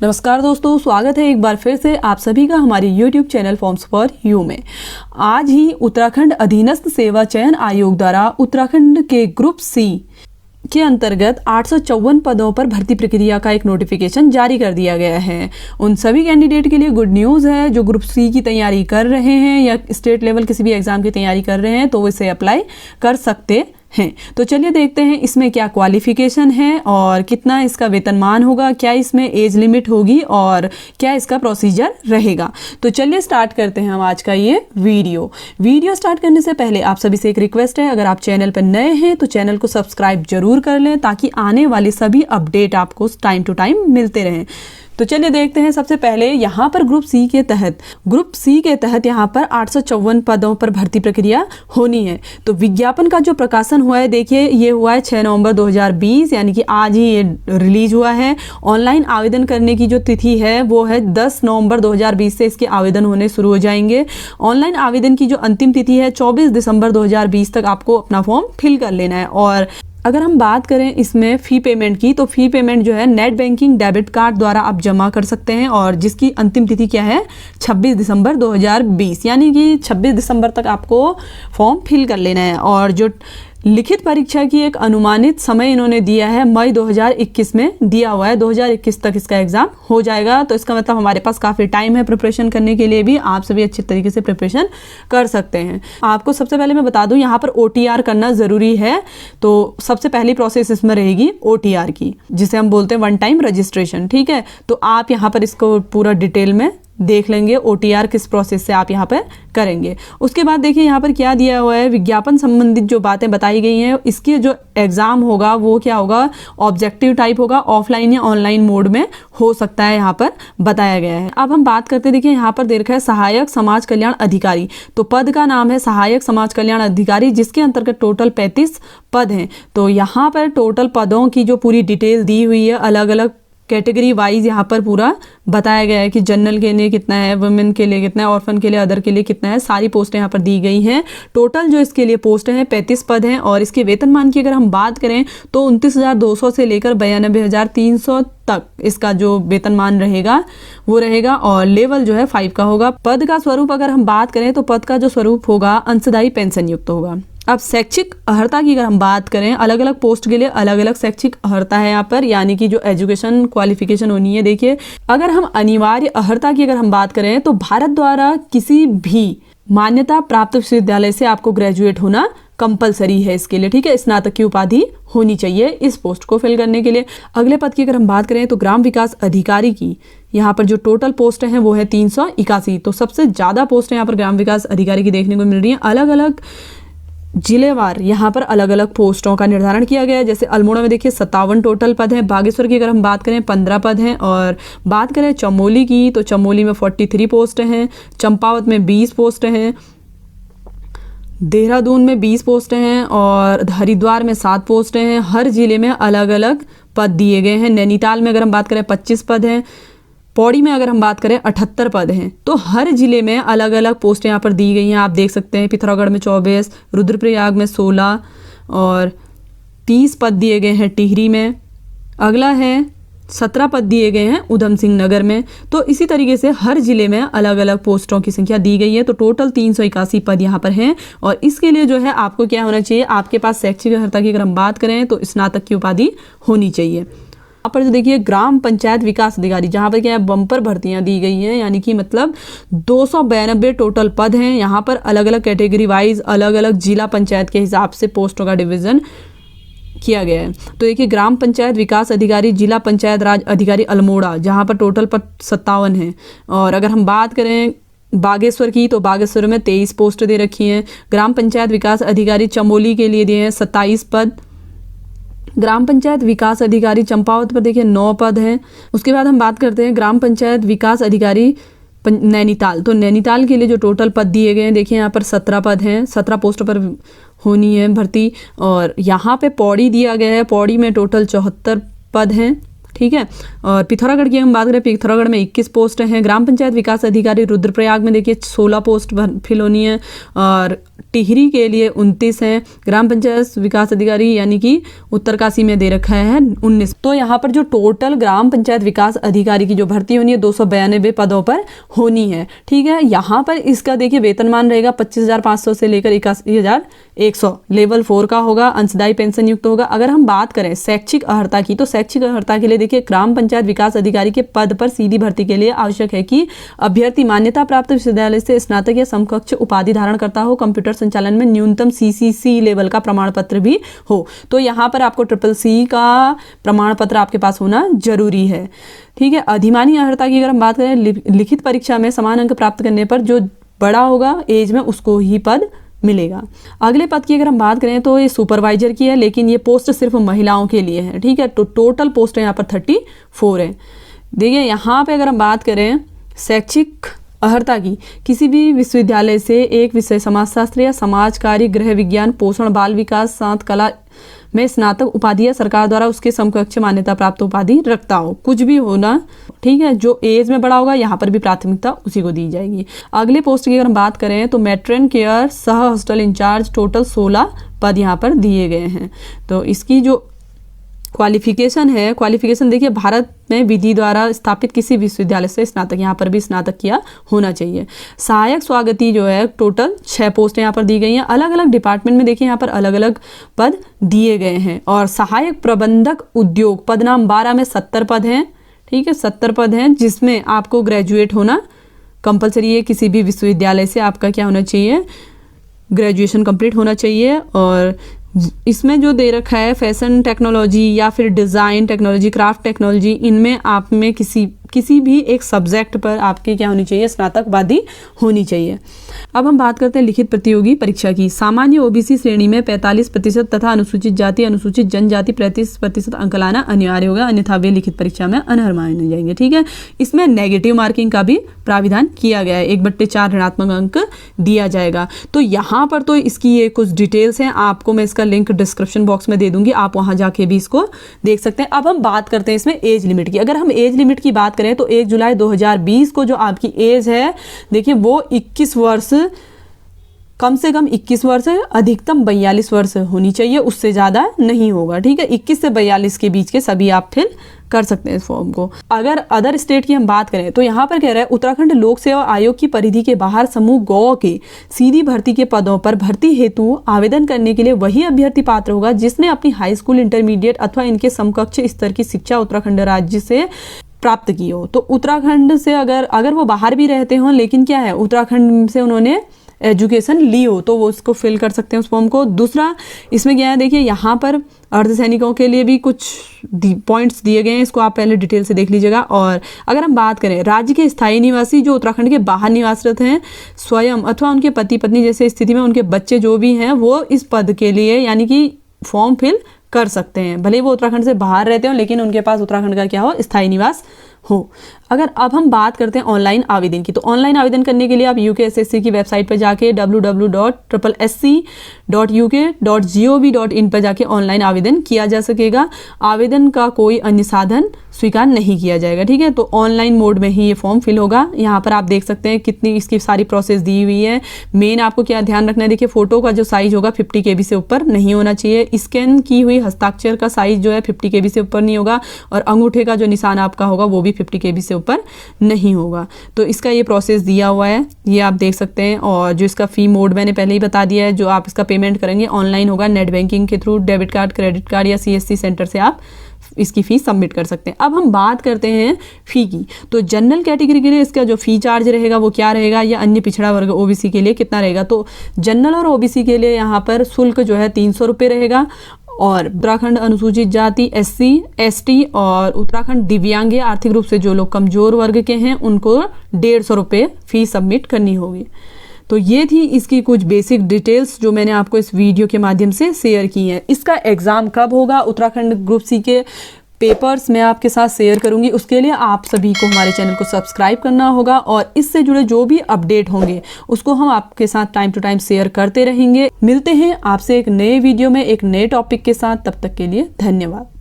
नमस्कार दोस्तों, स्वागत है एक बार फिर से आप सभी का हमारे YouTube channel forms for you में। आज ही उत्तराखंड अधीनस्थ सेवा चयन आयोग द्वारा उत्तराखंड के ग्रुप सी के अंतर्गत 854 पदों पर भर्ती प्रक्रिया का एक नोटिफिकेशन जारी कर दिया गया है। उन सभी कैंडिडेट के लिए गुड न्यूज़ है जो ग्रुप सी की तैयारी कर रहे हैं या स्टेट लेवल किसी भी एग्जाम की तैयारी कर रहे हैं तो वो इसे अप्लाई कर सकते हैं। तो चलिए देखते हैं इसमें क्या क्वालिफिकेशन है और कितना इसका वेतनमान होगा, क्या इसमें एज लिमिट होगी और क्या इसका प्रोसीजर रहेगा। तो चलिए स्टार्ट करते हैं हम आज का ये वीडियो स्टार्ट करने से पहले आप सभी से एक रिक्वेस्ट है, अगर आप चैनल पर नए हैं तो चैनल को सब्सक्राइब जरूर कर लें ताकि आने वाले सभी अपडेट आपको टाइम टू टाइम मिलते रहें। तो चलिए देखते हैं। सबसे पहले यहाँ पर ग्रुप सी के तहत यहाँ पर 854 पदों पर भर्ती प्रक्रिया होनी है। तो विज्ञापन का जो प्रकाशन हुआ है, देखिए ये हुआ है 6 नवंबर 2020, यानी कि आज ही ये रिलीज हुआ है। ऑनलाइन आवेदन करने की जो तिथि है वो है 10 नवंबर 2020 से इसके आवेदन होने शुरू हो जाएंगे। ऑनलाइन आवेदन की जो अंतिम तिथि है 24 दिसंबर 2020 तक आपको अपना फॉर्म फिल कर लेना है। और अगर हम बात करें इसमें फ़ी पेमेंट की, तो फ़ी पेमेंट जो है नेट बैंकिंग डेबिट कार्ड द्वारा आप जमा कर सकते हैं और जिसकी अंतिम तिथि क्या है 26 दिसंबर 2020, यानी कि 26 दिसंबर तक आपको फॉर्म फिल कर लेना है। और जो लिखित परीक्षा की एक अनुमानित समय इन्होंने दिया है मई 2021 में दिया हुआ है, 2021 तक इसका एग्ज़ाम हो जाएगा। तो इसका मतलब हमारे पास काफ़ी टाइम है प्रिपरेशन करने के लिए भी, आप सभी अच्छे तरीके से प्रिपरेशन कर सकते हैं। आपको सबसे पहले मैं बता दूं यहाँ पर OTR करना ज़रूरी है। तो सबसे पहली प्रोसेस इसमें रहेगी OTR की, जिसे हम बोलते हैं वन टाइम रजिस्ट्रेशन। ठीक है, तो आप यहाँ पर इसको पूरा डिटेल में देख लेंगे OTR किस प्रोसेस से आप यहाँ पर करेंगे। उसके बाद देखिए यहाँ पर क्या दिया हुआ है, विज्ञापन संबंधित जो बातें बताई गई हैं, इसके जो एग्ज़ाम होगा वो क्या होगा, ऑब्जेक्टिव टाइप होगा, ऑफलाइन या ऑनलाइन मोड में हो सकता है, यहाँ पर बताया गया है। अब हम बात करते, देखिए यहाँ पर दे रखा है सहायक समाज कल्याण अधिकारी। तो पद का नाम है सहायक समाज कल्याण अधिकारी, जिसके अंतर्गत टोटल 35 पद हैं। तो यहाँ पर टोटल पदों की जो पूरी डिटेल दी हुई है, अलग अलग कैटेगरी वाइज यहाँ पर पूरा बताया गया है कि जनरल के लिए कितना है, वुमेन के लिए कितना है, ऑर्फन के लिए, अदर के लिए कितना है, सारी पोस्टें यहाँ पर दी गई हैं। टोटल जो इसके लिए पोस्टें हैं 35 पद हैं। और इसके वेतनमान की अगर हम बात करें तो 29,200 से लेकर 92,300 तक इसका जो वेतनमान रहेगा वो रहेगा। और लेवल जो है 5 का होगा। पद का स्वरूप अगर हम बात करें तो पद का जो स्वरूप होगा अंशदायी पेंशन युक्त होगा। अब शैक्षिक अर्हता की अगर हम बात करें, अलग अलग पोस्ट के लिए अलग अलग शैक्षिक अर्हता है यहाँ पर, यानी कि जो एजुकेशन क्वालिफिकेशन होनी है। देखिए अगर हम अनिवार्य अर्हता की अगर हम बात करें तो भारत द्वारा किसी भी मान्यता प्राप्त विश्वविद्यालय से आपको ग्रेजुएट होना कंपलसरी है इसके लिए। ठीक है, स्नातक की उपाधि होनी चाहिए इस पोस्ट को फिल करने के लिए। अगले पद की अगर हम बात करें तो ग्राम विकास अधिकारी की यहाँ पर जो टोटल पोस्ट है वो है 381। तो सबसे ज़्यादा पोस्ट यहाँ पर ग्राम विकास अधिकारी की देखने को मिल रही है। अलग अलग जिलेवार यहाँ पर अलग अलग पोस्टों का निर्धारण किया गया है। जैसे अल्मोड़ा में देखिए 57 टोटल पद हैं। बागेश्वर की अगर हम बात करें 15 पद हैं। और बात करें चमोली की तो चमोली में 43 पोस्ट हैं। चंपावत में 20 पोस्ट हैं। देहरादून में 20 पोस्ट हैं और हरिद्वार में 7 पोस्ट हैं। हर जिले में अलग अलग पद दिए गए हैं। नैनीताल में अगर हम बात करें 25 पद हैं। पौड़ी में अगर हम बात करें 78 पद हैं। तो हर जिले में अलग अलग पोस्टें यहाँ पर दी गई हैं, आप देख सकते हैं। पिथौरागढ़ में 24, रुद्रप्रयाग में 16 और 30 पद दिए गए हैं टिहरी में। अगला है 17 पद दिए गए हैं उधम सिंह नगर में। तो इसी तरीके से हर जिले में अलग अलग पोस्टों की संख्या दी गई है। तो टोटल 381 पद यहाँ पर हैं। और इसके लिए जो है आपको क्या होना चाहिए, आपके पास शैक्षिक अर्हता की अगर हम बात करें तो स्नातक की उपाधि होनी चाहिए। यहाँ पर जो देखिए ग्राम पंचायत विकास अधिकारी, जहाँ पर क्या है बम्पर भर्तियाँ दी गई हैं, यानी कि मतलब 292 टोटल पद हैं। यहाँ पर अलग अलग कैटेगरी वाइज अलग अलग जिला पंचायत के हिसाब से पोस्टों का डिवीज़न किया गया है। तो देखिए ग्राम पंचायत विकास अधिकारी, जिला पंचायत राज अधिकारी अल्मोड़ा, जहाँ पर टोटल पद 57 हैं। और अगर हम बात करें बागेश्वर की तो बागेश्वर में 23 पोस्ट दे रखी हैं। ग्राम पंचायत विकास अधिकारी चमोली के लिए दिए हैं 27 पद। ग्राम पंचायत विकास अधिकारी चंपावत पर देखिए 9 पद हैं। उसके बाद हम बात करते हैं ग्राम पंचायत विकास अधिकारी नैनीताल। तो नैनीताल के लिए जो टोटल पद दिए गए हैं, देखिए यहाँ पर 17 पद हैं। 17 पोस्ट पर होनी है भर्ती। और यहाँ पे पौड़ी दिया गया है, पौड़ी में टोटल 74 पद हैं। ठीक है। और पिथौरागढ़ की हम बात करें, पिथौरागढ़ में 21 पोस्ट हैं। ग्राम पंचायत विकास अधिकारी रुद्रप्रयाग में देखिए 16 पोस्ट फिल होनी है। और टिहरी के लिए 29 हैं। ग्राम पंचायत विकास अधिकारी यानी कि उत्तरकाशी में दे रखा है 19। तो यहाँ पर जो टोटल ग्राम पंचायत विकास अधिकारी की जो भर्ती होनी है 292 पदों पर होनी है, ठीक है। यहाँ पर इसका देखिए वेतनमान रहेगा 25,500 से लेकर 81,100, लेवल 4 का होगा, अंशदायी पेंशन युक्त होगा। अगर हम बात करें शैक्षिक अर्हता की, तो शैक्षिक अर्हता के लिए देखिए ग्राम पंचायत विकास अधिकारी के पद पर सीधी भर्ती के लिए आवश्यक है कि अभ्यर्थी मान्यता प्राप्त विश्वविद्यालय से स्नातक या समकक्ष उपाधि धारण करता हो, कंप्यूटर संचालन में न्यूनतम CCC लेवल का प्रमाण पत्र भी हो। तो यहाँ पर आपको CCC का प्रमाण पत्र आपके पास होना जरूरी है, ठीक है। अधिमानी अर्हता की अगर हम बात करें, लिखित परीक्षा में समान अंक प्राप्त करने पर जो बड़ा होगा एज में उसको ही पद मिलेगा। अगले पद की अगर हम बात करें तो ये सुपरवाइजर की है, लेकिन ये पोस्ट सिर्फ महिलाओं के लिए है, ठीक है। तो टोटल पोस्ट यहाँ पर 34 है। देखिए यहाँ पे अगर हम बात करें शैक्षिक अर्हता की, किसी भी विश्वविद्यालय से एक विषय समाजशास्त्र या समाज कार्य, गृह विज्ञान, पोषण, बाल विकास, साथ कला में स्नातक उपाधि या सरकार द्वारा उसके समकक्ष मान्यता प्राप्त उपाधि रखता हो, कुछ भी होना, ठीक है। जो एज में बड़ा होगा यहाँ पर भी प्राथमिकता उसी को दी जाएगी। अगले पोस्ट की अगर हम बात करें तो मैट्रन केयर सह हॉस्टल इंचार्ज, टोटल 16 पद यहाँ पर दिए गए हैं। तो इसकी जो क्वालिफिकेशन है, क्वालिफिकेशन देखिए भारत में विधि द्वारा स्थापित किसी विश्वविद्यालय से स्नातक, यहाँ पर भी स्नातक किया होना चाहिए। सहायक स्वागती जो है टोटल 6 पोस्ट यहाँ पर दी गई हैं। अलग अलग डिपार्टमेंट में देखिए यहाँ पर अलग अलग पद दिए गए हैं। और सहायक प्रबंधक उद्योग पद नाम 12 में 70 पद हैं, ठीक है, 70 पद हैं, जिसमें आपको ग्रेजुएट होना कंपलसरी है। किसी भी विश्वविद्यालय से आपका क्या होना चाहिए, ग्रेजुएशन कंप्लीट होना चाहिए। और इसमें जो दे रखा है फैशन टेक्नोलॉजी या फिर डिज़ाइन टेक्नोलॉजी, क्राफ्ट टेक्नोलॉजी, इनमें आप में किसी भी एक सब्जेक्ट पर आपकी क्या होनी चाहिए, स्नातक उपाधि होनी चाहिए। अब हम बात करते हैं लिखित प्रतियोगी परीक्षा की। सामान्य OBC श्रेणी में 45% तथा अनुसूचित जाति अनुसूचित जनजाति 35% अंक लाना अनिवार्य होगा, अन्यथा वे लिखित परीक्षा में अनर्ह माने जाएंगे, ठीक है। इसमें नेगेटिव मार्किंग का भी प्राविधान किया गया है, 1/4 ऋणात्मक अंक दिया जाएगा। तो यहाँ पर तो इसकी ये कुछ डिटेल्स हैं, आपको मैं इसका लिंक डिस्क्रिप्शन बॉक्स में दे दूंगी, आप वहाँ जाके भी इसको देख सकते हैं। अब हम बात करते हैं इसमें एज लिमिट की। अगर हम एज लिमिट की बात करें तो 1 जुलाई 2020 को जो आपकी एज है देखिए वो 21 वर्ष, कम से कम 21 वर्ष, अधिकतम 42 वर्ष होनी चाहिए, उससे ज़्यादा नहीं होगा, ठीक है। 21 से 42 के बीच के सभी आप फिल कर सकते हैं इस फॉर्म को। अगर अदर स्टेट की हम बात करें तो यहाँ पर कह रहा है उत्तराखंड लोक सेवा आयोग की परिधि के बाहर समूह गौ के सीधी भर्ती के पदों पर भर्ती हेतु आवेदन करने के लिए वही अभ्यर्थी पात्र होगा जिसने अपनी हाई स्कूल, इंटरमीडिएट अथवा इनके समकक्ष स्तर की शिक्षा उत्तराखंड राज्य से प्राप्त की हो। तो उत्तराखंड से अगर वो बाहर भी रहते हों, लेकिन क्या है उत्तराखंड से उन्होंने एजुकेशन ली हो, तो वो उसको फिल कर सकते हैं उस फॉर्म को। दूसरा इसमें क्या है देखिए यहाँ पर अर्धसैनिकों के लिए भी कुछ पॉइंट्स दिए गए हैं, इसको आप पहले डिटेल से देख लीजिएगा। और अगर हम बात करें राज्य के स्थायी निवासी जो उत्तराखंड के बाहर निवासरत हैं, स्वयं अथवा उनके पति पत्नी जैसे स्थिति में उनके बच्चे जो भी हैं वो इस पद के लिए यानी कि फॉर्म फिल कर सकते हैं, भले वो उत्तराखंड से बाहर रहते हो लेकिन उनके पास उत्तराखंड का क्या हो, स्थायी निवास हो। अगर अब हम बात करते हैं ऑनलाइन आवेदन की, तो ऑनलाइन आवेदन करने के लिए आप UKSSC की वेबसाइट पर जाके www.ssc.uk.gov.in पर जाके ऑनलाइन आवेदन किया जा सकेगा। आवेदन का कोई अन्य साधन स्वीकार नहीं किया जाएगा, ठीक है। तो ऑनलाइन मोड में ही ये फॉर्म फिल होगा। यहाँ पर आप देख सकते हैं कितनी इसकी सारी प्रोसेस दी हुई है। मेन आपको क्या ध्यान रखना है, देखिए फोटो का जो साइज होगा 50 KB से ऊपर नहीं होना चाहिए। स्कैन की हुई हस्ताक्षर का साइज जो है 50 KB से ऊपर नहीं होगा, और अंगूठे का जो निशान आपका होगा वो भी 50 KB से ऊपर नहीं होगा। तो इसका ये प्रोसेस दिया हुआ है, ये आप देख सकते हैं। और जो इसका फी मोड मैंने पहले ही बता दिया है, जो आप इसका पेमेंट करेंगे ऑनलाइन होगा, नेट बैंकिंग के through, debit card, credit card या CSC सेंटर से आप इसकी फीस सबमिट कर सकते हैं। अब हम बात करते हैं फी की। तो जनरल कैटेगरी के लिए इसका जो फी चार्ज रहेगा वो क्या रहेगा, या अन्य पिछड़ा वर्ग OBC के लिए कितना रहेगा। तो जनरल और OBC के लिए यहाँ पर शुल्क जो है 300 रुपये रहेगा, और उत्तराखंड अनुसूचित जाति SC ST और उत्तराखंड दिव्यांग आर्थिक रूप से जो लोग कमजोर वर्ग के हैं उनको 150 रुपये फीस सबमिट करनी होगी। तो ये थी इसकी कुछ बेसिक डिटेल्स जो मैंने आपको इस वीडियो के माध्यम से शेयर की हैं। इसका एग्ज़ाम कब होगा, उत्तराखंड ग्रुप C के पेपर्स मैं आपके साथ शेयर करूंगी। उसके लिए आप सभी को हमारे चैनल को सब्सक्राइब करना होगा, और इससे जुड़े जो भी अपडेट होंगे उसको हम आपके साथ टाइम टू टाइम शेयर करते रहेंगे। मिलते हैं आपसे एक नए वीडियो में एक नए टॉपिक के साथ, तब तक के लिए धन्यवाद।